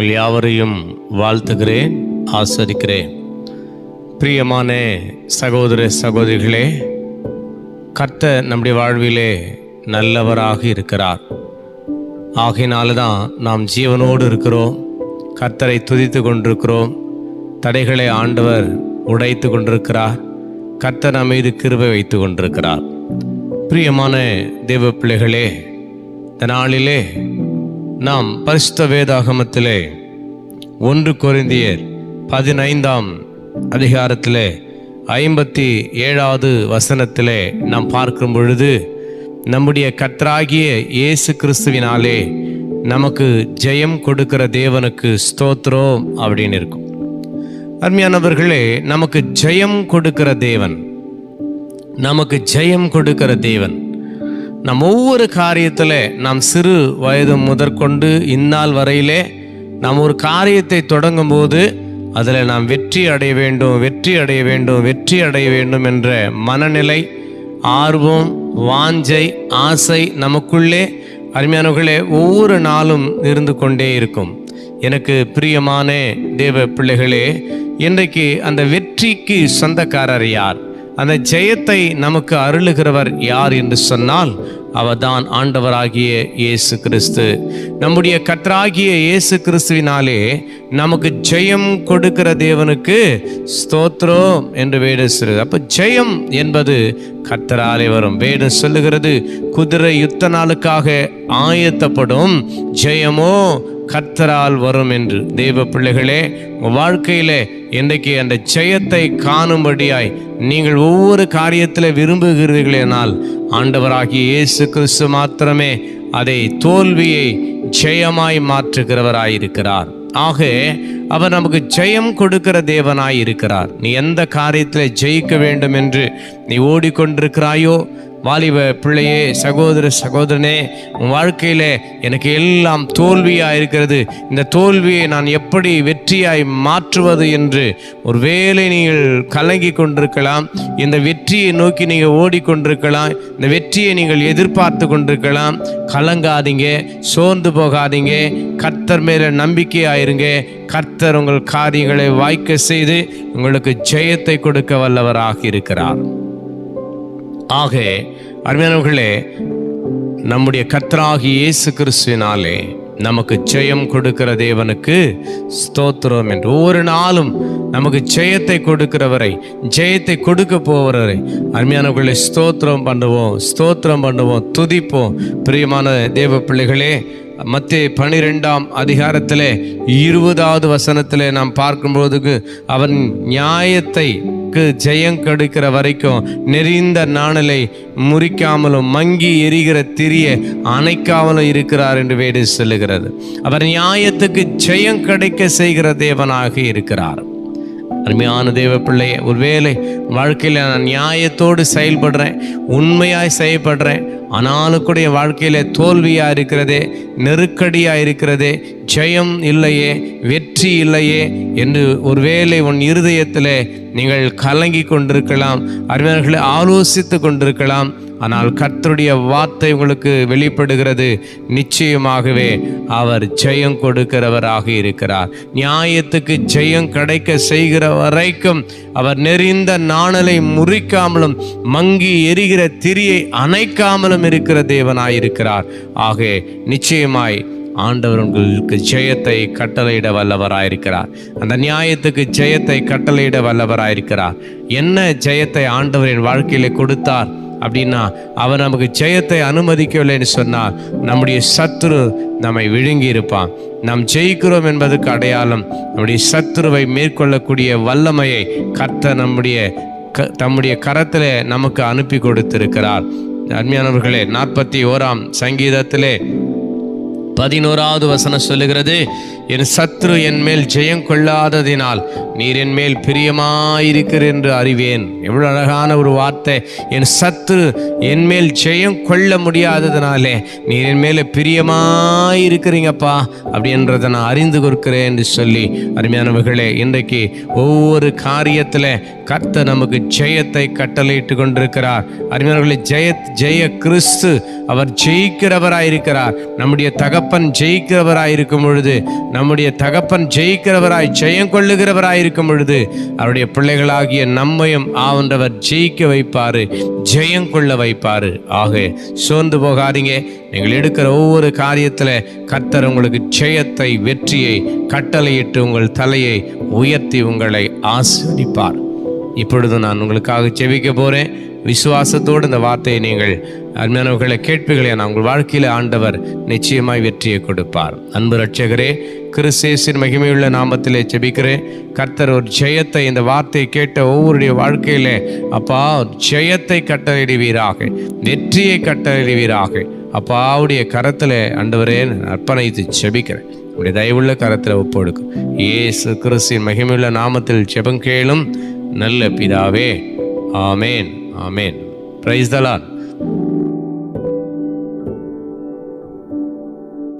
உங்கள் யாவரையும் வாழ்த்துகிறேன், ஆசரிக்கிறேன். பிரியமான சகோதர சகோதரிகளே, கர்த்தர் நம்முடைய வாழ்விலே நல்லவராக இருக்கிறார். ஆகையினால தான் நாம் ஜீவனோடு இருக்கிறோம், கர்த்தரை துதித்து கொண்டிருக்கிறோம். தடைகளை ஆண்டவர் உடைத்து கொண்டிருக்கிறார். கர்த்தர் நம் மீது கிருபை வைத்து கொண்டிருக்கிறார். பிரியமான தேவ பிள்ளைகளே, இந்த நாளிலே நாம் பரிசுத்த வேதாகமத்திலே 1 கொரிந்தியர் 15ஆம் அதிகாரத்திலே 57வது வசனத்திலே நாம் பார்க்கும் பொழுது, நம்முடைய கர்த்தராகிய இயேசு கிறிஸ்துவினாலே நமக்கு ஜெயம் கொடுக்கிற தேவனுக்கு ஸ்தோத்திரம் அப்படின்னு இருக்கும். அருமையானவர்களே, நமக்கு ஜெயம் கொடுக்கிற தேவன், நமக்கு ஜெயம் கொடுக்கிற தேவன் நம் ஒவ்வொரு காரியத்தில், நாம் சிறு வயது முதற்கொண்டு இந்நாள் வரையிலே நாம் ஒரு காரியத்தை தொடங்கும் போது அதில் நாம் வெற்றி அடைய வேண்டும், வெற்றி அடைய வேண்டும், வெற்றி அடைய வேண்டும் என்ற மனநிலை, ஆர்வம், வாஞ்சை, ஆசை நமக்குள்ளே அருமையானவர்களே ஒவ்வொரு நாளும் இருந்து கொண்டே இருக்கும். எனக்கு பிரியமான தேவ பிள்ளைகளே, இன்றைக்கு அந்த வெற்றிக்கு சொந்தக்காரர் யார்? அந்த ஜெயத்தை நமக்கு அருளுகிறவர் யார் என்று சொன்னால், அவர்தான் ஆண்டவராகிய இயேசு கிறிஸ்து. நம்முடைய கர்த்தராகிய இயேசு கிறிஸ்துவினாலே நமக்கு ஜெயம் கொடுக்கிற தேவனுக்கு ஸ்தோத்திரம் என்று வேதம் சொல்லுகிறது. அப்போ ஜெயம் என்பது கர்த்தராலே வரும். வேதம் சொல்லுகிறது, குதிரை யுத்த நாளுக்காக ஆயத்தப்படும், ஜெயமோ கர்த்தரால் வரும் என்று. தேவ பிள்ளைகளே, வாழ்க்கையிலே இன்றைக்கு அந்த ஜெயத்தை காணும்படியாய் நீங்கள் ஒவ்வொரு காரியத்தில் விரும்புகிறீர்களேனால், ஆண்டவராகிய இயேசு கிறிஸ்து மாத்திரமே அதை தோல்வியை ஜெயமாய் மாற்றுகிறவராயிருக்கிறார். ஆக அவர் நமக்கு ஜெயம் கொடுக்கிற தேவனாய் இருக்கிறார். நீ எந்த காரியத்தில் ஜெயிக்க வேண்டும் என்று நீ ஓடிக்கொண்டிருக்கிறாயோ, வாலிப பிள்ளையே, சகோதர சகோதரனே, உன் வாழ்க்கையில் எனக்கு எல்லாம் தோல்வியாக இருக்கிறது, இந்த தோல்வியை நான் எப்படி வெற்றியாய் மாற்றுவது என்று ஒருவேளை நீங்கள் கலங்கி கொண்டிருக்கலாம். இந்த வெற்றியை நோக்கி நீங்கள் ஓடிக்கொண்டிருக்கலாம், இந்த வெற்றியை நீங்கள் எதிர்பார்த்து கொண்டிருக்கலாம். கலங்காதீங்க, சோர்ந்து போகாதீங்க, கர்த்தர் மேலே நம்பிக்கையாயிருங்க. கர்த்தர் உங்கள் காரியங்களை வாய்க்க செய்து உங்களுக்கு ஜெயத்தை கொடுக்க வல்லவராக இருக்கிறார். ஆக அருமையானவர்களே, நம்முடைய கர்த்தராகிய இயேசு கிறிஸ்துவினாலே நமக்கு ஜெயம் கொடுக்கிற தேவனுக்கு ஸ்தோத்திரம் என்று. ஒவ்வொரு நாளும் நமக்கு ஜெயத்தை கொடுக்கிறவரை, ஜெயத்தை கொடுக்க போவரை அருமையானவர்களை ஸ்தோத்திரம் பண்ணுவோம், ஸ்தோத்திரம் பண்ணுவோம், துதிப்போம். பிரியமான தேவ பிள்ளைகளே, மத்தேயு 12ஆம் அதிகாரத்திலே 20வது வசனத்திலே நாம் பார்க்கும்போதுக்கு, அவன் நியாயத்தை ஜெயம் கொடுக்கிற வரைக்கும் நெறிந்த நாணலை முறிக்காமலும் மங்கி எரிகிற திரியை அணைக்காமலும் இருக்கிறார் என்று வேதம் சொல்லுகிறது. அவர் நியாயத்துக்கு ஜெயம் கிடைக்க செய்கிற தேவனாக இருக்கிறார். அருமையான தேவ பிள்ளையே, ஒருவேளை வாழ்க்கையில் நான் நியாயத்தோடு செயல்படுறேன், உண்மையாய் செயல்படுறேன், ஆனாலும் கூட என் வாழ்க்கையில் தோல்வியாக இருக்கிறதே, நெருக்கடியாக இருக்கிறதே, ஜெயம் இல்லையே, வெற்றி இல்லையே என்று ஒருவேளை உன் இருதயத்தில் நீங்கள் கலங்கி கொண்டிருக்கலாம், அறிஞர்களை ஆலோசித்து கொண்டிருக்கலாம். ஆனால் கர்த்தருடைய வார்த்தை உங்களுக்கு வெளிப்படுகிறது, நிச்சயமாகவே அவர் ஜெயம் கொடுக்கிறவராக இருக்கிறார். நியாயத்துக்கு ஜெயம் கிடைக்க செய்கிற வரைக்கும் அவர் நெறிந்த நாணலை முறிக்காமலும் மங்கி எரிகிற திரியை அணைக்காமலும் இருக்கிற தேவனாயிருக்கிறார். ஆக நிச்சயமாய் ஆண்டவர் உங்களுக்கு ஜெயத்தை கட்டளையிட வல்லவராயிருக்கிறார். அந்த நியாயத்துக்கு ஜெயத்தை கட்டளையிட வல்லவராயிருக்கிறார். என்ன ஜெயத்தை ஆண்டவரின் வாழ்க்கையில கொடுத்தார் அப்படின்னா, அவர் நமக்கு ஜெயத்தை அனுமதிக்கவில்லைன்னு சொன்னால் நம்முடைய சத்துரு நம்மை விழுங்கி இருப்பான். நாம் ஜெயிக்கிறோம் என்பதற்கு அடையாளம் நம்முடைய சத்துருவை மேற்கொள்ளக்கூடிய வல்லமையை கர்த்தர் தம்முடைய கரத்திலே நமக்கு அனுப்பி கொடுத்திருக்கிறார். அருமையானவர்களே, 41ஆம் சங்கீதத்திலே 11வது வசனம் சொல்லுகிறது, என் சத்ரு என் மேல் ஜெயம் கொள்ளாததினால் நீர் என் மேல் பிரியமாயிருக்கிறீர் என்று அறிவேன். எவ்வளோ அழகான ஒரு வார்த்தை! என் சத்ரு என் மேல் ஜெயம் கொள்ள முடியாததுனாலே நீர் என் மேலே பிரியமாயிருக்கிறீங்கப்பா அப்படின்றத நான் அறிந்து கொடுக்கிறேன் என்று சொல்லி, அருமையானவர்களே, இன்றைக்கு ஒவ்வொரு காரியத்தில் கர்த்தர் நமக்கு ஜெயத்தை கட்டளையிட்டு கொண்டிருக்கிறார். அருமையானவர்களே, ஜெய கிறிஸ்து அவர் ஜெயிக்கிறவராயிருக்கிறார். நம்முடைய தகப்பன் ஜெயிக்கிறவராயிருக்கும் பொழுது, நம்முடைய தகப்பன் ஜெயிக்கிறவராய் ஜெயம் கொள்ளுகிறவராயிருக்கும் பொழுது, அவருடைய பிள்ளைகளாகிய நம்மையும் ஆவன்றவர் ஜெயிக்க வைப்பாரு, ஜெயம் கொள்ள வைப்பாரு. ஆக சோர்ந்து போகாதீங்க. நீங்கள் எடுக்கிற ஒவ்வொரு காரியத்தில் கர்த்தர் உங்களுக்கு ஜெயத்தை, வெற்றியை கட்டளையிட்டு உங்கள் தலையை உயர்த்தி உங்களை ஆசீர்வதிப்பார். இப்பொழுது நான் உங்களுக்காக ஜெபிக்க போகிறேன். விசுவாசத்தோடு இந்த வார்த்தையை நீங்கள் அருமையானவர்களை கேட்பீர்களே, நான் உங்கள் வாழ்க்கையில் ஆண்டவர் நிச்சயமாய் வெற்றியை கொடுப்பார். அன்பு ரட்சகரே, கிறிஸ்தேசின் மகிமையுள்ள நாமத்திலே ஜெபிக்கிறேன். கர்த்தர் ஒரு ஜெயத்தை, இந்த வார்த்தையை கேட்ட ஒவ்வொருடைய வாழ்க்கையிலே அப்பா ஜெயத்தை கட்டளையிடுவீராக, வெற்றியை கட்டளையிடுவீராக. அப்பாவுடைய கரத்தில் ஆண்டவரே அர்ப்பணித்து ஜெபிக்கிறேன். உடைய தயவுள்ள கரத்தில் ஒப்பொடுக்கும் இயேசு கிறிஸ்துவின் மகிமையுள்ள நாமத்தில் ஜெபம் கேளும் நல்ல பிதாவே. ஆமேன், ஆமேன். Praise the Lord.